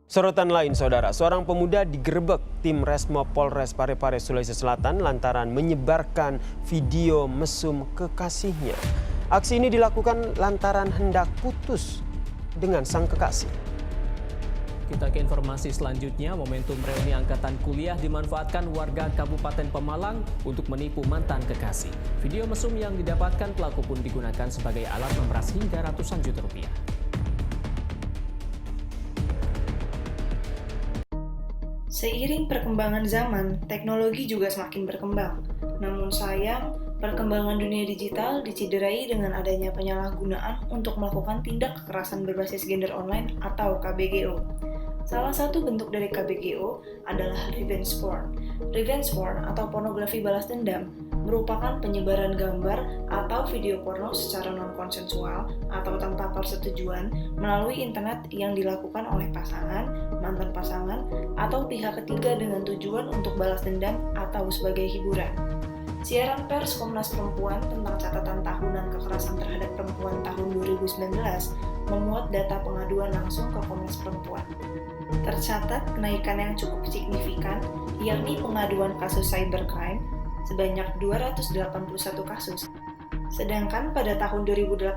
Sorotan lain, saudara, seorang pemuda digerebek tim Resmo Polres Parepare, Sulawesi Selatan lantaran menyebarkan video mesum kekasihnya. Aksi ini dilakukan lantaran hendak putus dengan sang kekasih. Kita ke informasi selanjutnya. Momentum reuni angkatan kuliah dimanfaatkan warga Kabupaten Pemalang untuk menipu mantan kekasih. Video mesum yang didapatkan pelaku pun digunakan sebagai alat memeras hingga ratusan juta rupiah. Seiring perkembangan zaman, teknologi juga semakin berkembang. Namun sayang, perkembangan dunia digital diciderai dengan adanya penyalahgunaan untuk melakukan tindak kekerasan berbasis gender online atau KBGO. Salah satu bentuk dari KBGO adalah revenge porn. Revenge porn atau pornografi balas dendam merupakan penyebaran gambar atau video porno secara non-konsensual atau tanpa persetujuan melalui internet yang dilakukan oleh pasangan, mantan pasangan, atau pihak ketiga dengan tujuan untuk balas dendam atau sebagai hiburan. Siaran pers Komnas Perempuan tentang catatan tahunan kekerasan terhadap perempuan tahun 2019 memuat data pengaduan langsung ke Komnas Perempuan. Tercatat kenaikan yang cukup signifikan, yakni pengaduan kasus cybercrime sebanyak 281 kasus. Sedangkan pada tahun 2018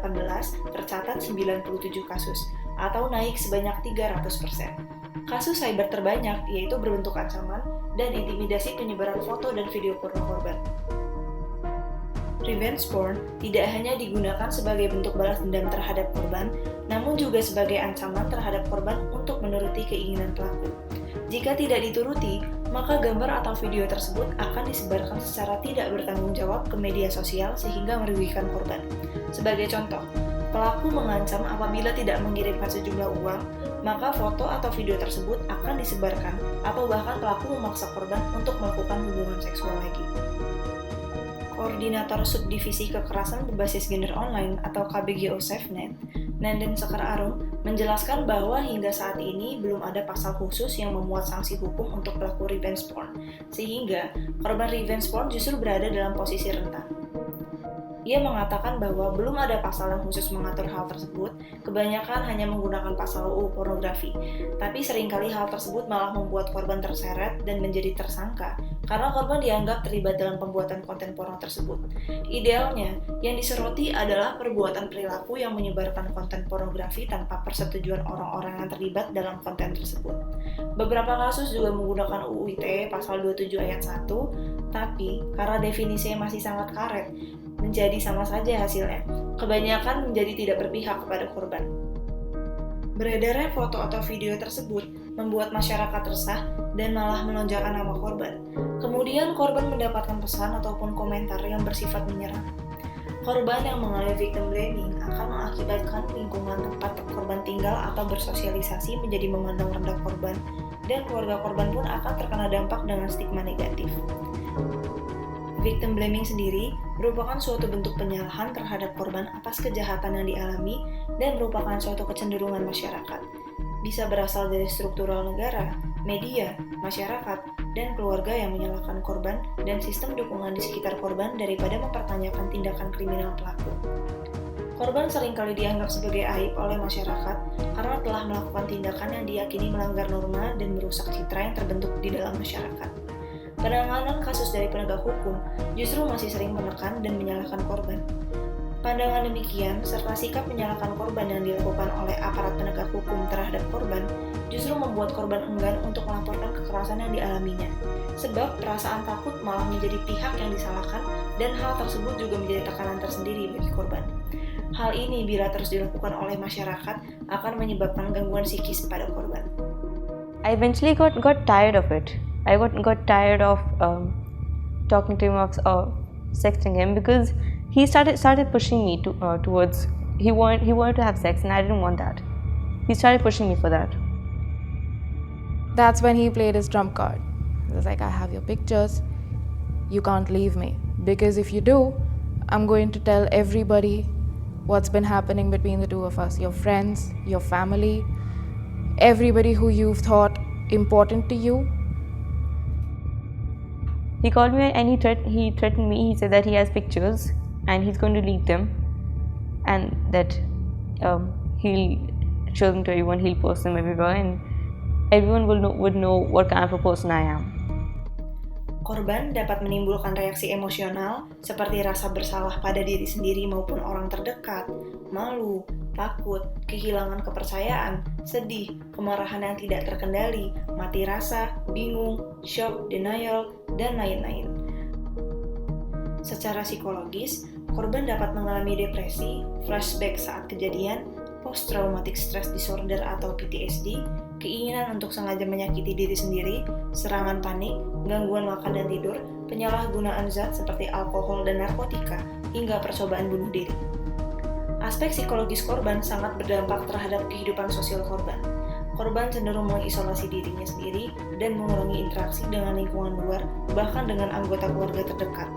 tercatat 97 kasus, atau naik sebanyak 300%. Kasus cyber terbanyak yaitu berbentuk ancaman dan intimidasi penyebaran foto dan video porno korban. Revenge porn tidak hanya digunakan sebagai bentuk balas dendam terhadap korban, namun juga sebagai ancaman terhadap korban untuk menuruti keinginan pelaku. Jika tidak dituruti, maka gambar atau video tersebut akan disebarkan secara tidak bertanggung jawab ke media sosial sehingga merugikan korban. Sebagai contoh, pelaku mengancam apabila tidak mengirimkan sejumlah uang, maka foto atau video tersebut akan disebarkan atau bahkan pelaku memaksa korban untuk melakukan hubungan seksual lagi. Koordinator Subdivisi Kekerasan Berbasis Gender Online atau KBGO SafeNet, Nanden Sekar Arum, menjelaskan bahwa hingga saat ini belum ada pasal khusus yang memuat sanksi hukum untuk pelaku revenge porn, sehingga korban revenge porn justru berada dalam posisi rentan. Ia mengatakan bahwa belum ada pasal yang khusus mengatur hal tersebut, kebanyakan hanya menggunakan pasal UU pornografi, tapi seringkali hal tersebut malah membuat korban terseret dan menjadi tersangka, karena korban dianggap terlibat dalam pembuatan konten porno tersebut. Idealnya, yang disoroti adalah perbuatan perilaku yang menyebarkan konten pornografi tanpa persetujuan orang-orang yang terlibat dalam konten tersebut. Beberapa kasus juga menggunakan UU ITE pasal 27 ayat 1, tapi karena definisinya masih sangat karet, menjadi sama saja hasilnya. Kebanyakan menjadi tidak berpihak kepada korban. Beredarnya foto atau video tersebut membuat masyarakat resah dan malah menonjolkan nama korban. Kemudian korban mendapatkan pesan ataupun komentar yang bersifat menyerang. Korban yang mengalami victim blaming akan mengakibatkan lingkungan tempat korban tinggal atau bersosialisasi menjadi memandang rendah korban, dan keluarga korban pun akan terkena dampak dengan stigma negatif. Victim blaming sendiri merupakan suatu bentuk penyalahan terhadap korban atas kejahatan yang dialami dan merupakan suatu kecenderungan masyarakat. Bisa berasal dari struktural negara, media, masyarakat, dan keluarga yang menyalahkan korban dan sistem dukungan di sekitar korban daripada mempertanyakan tindakan kriminal pelaku. Korban seringkali dianggap sebagai aib oleh masyarakat karena telah melakukan tindakan yang diyakini melanggar norma dan merusak citra yang terbentuk di dalam masyarakat. Penanganan kasus dari penegak hukum justru masih sering menekan dan menyalahkan korban. Pandangan demikian, serta sikap menyalahkan korban yang dilakukan oleh aparat penegak hukum terhadap korban, justru membuat korban enggan untuk melaporkan kekerasan yang dialaminya. Sebab perasaan takut malah menjadi pihak yang disalahkan, dan hal tersebut juga menjadi tekanan tersendiri bagi korban. Hal ini bila terus dilakukan oleh masyarakat akan menyebabkan gangguan psikis pada korban. I eventually got tired of it. I got tired of talking to him, of sexting him, because he started pushing me towards he wanted to have sex, and I didn't want that. He started pushing me for that. That's when he played his trump card. He was like, I have your pictures, you can't leave me, because if you do, I'm going to tell everybody what's been happening between the two of us, your friends, your family, everybody who you've thought important to you. He called me and he threatened me. He said that he has pictures and he's going to leak them, and that he'll show them to everyone, he'll post them everywhere, and everyone would know what kind of a person I am. Korban dapat menimbulkan reaksi emosional seperti rasa bersalah pada diri sendiri maupun orang terdekat, malu, takut, kehilangan kepercayaan, sedih, kemarahan yang tidak terkendali, mati rasa, bingung, shock, denial, dan lain-lain. Secara psikologis, korban dapat mengalami depresi, flashback saat kejadian, post-traumatic stress disorder atau PTSD, keinginan untuk sengaja menyakiti diri sendiri, serangan panik, gangguan makan dan tidur, penyalahgunaan zat seperti alkohol dan narkotika, hingga percobaan bunuh diri. Aspek psikologis korban sangat berdampak terhadap kehidupan sosial korban. Korban cenderung mengisolasi dirinya sendiri dan mengurangi interaksi dengan lingkungan luar, bahkan dengan anggota keluarga terdekat.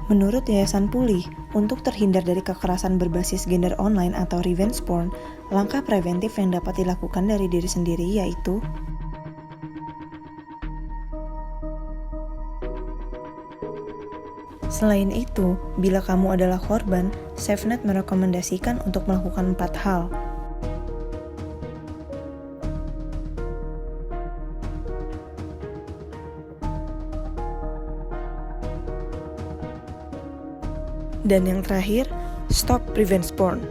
Menurut Yayasan Pulih, untuk terhindar dari kekerasan berbasis gender online atau revenge porn, langkah preventif yang dapat dilakukan dari diri sendiri yaitu Selain itu, bila kamu adalah korban, SafeNet merekomendasikan untuk melakukan 4 hal. Dan yang terakhir, stop revenge porn.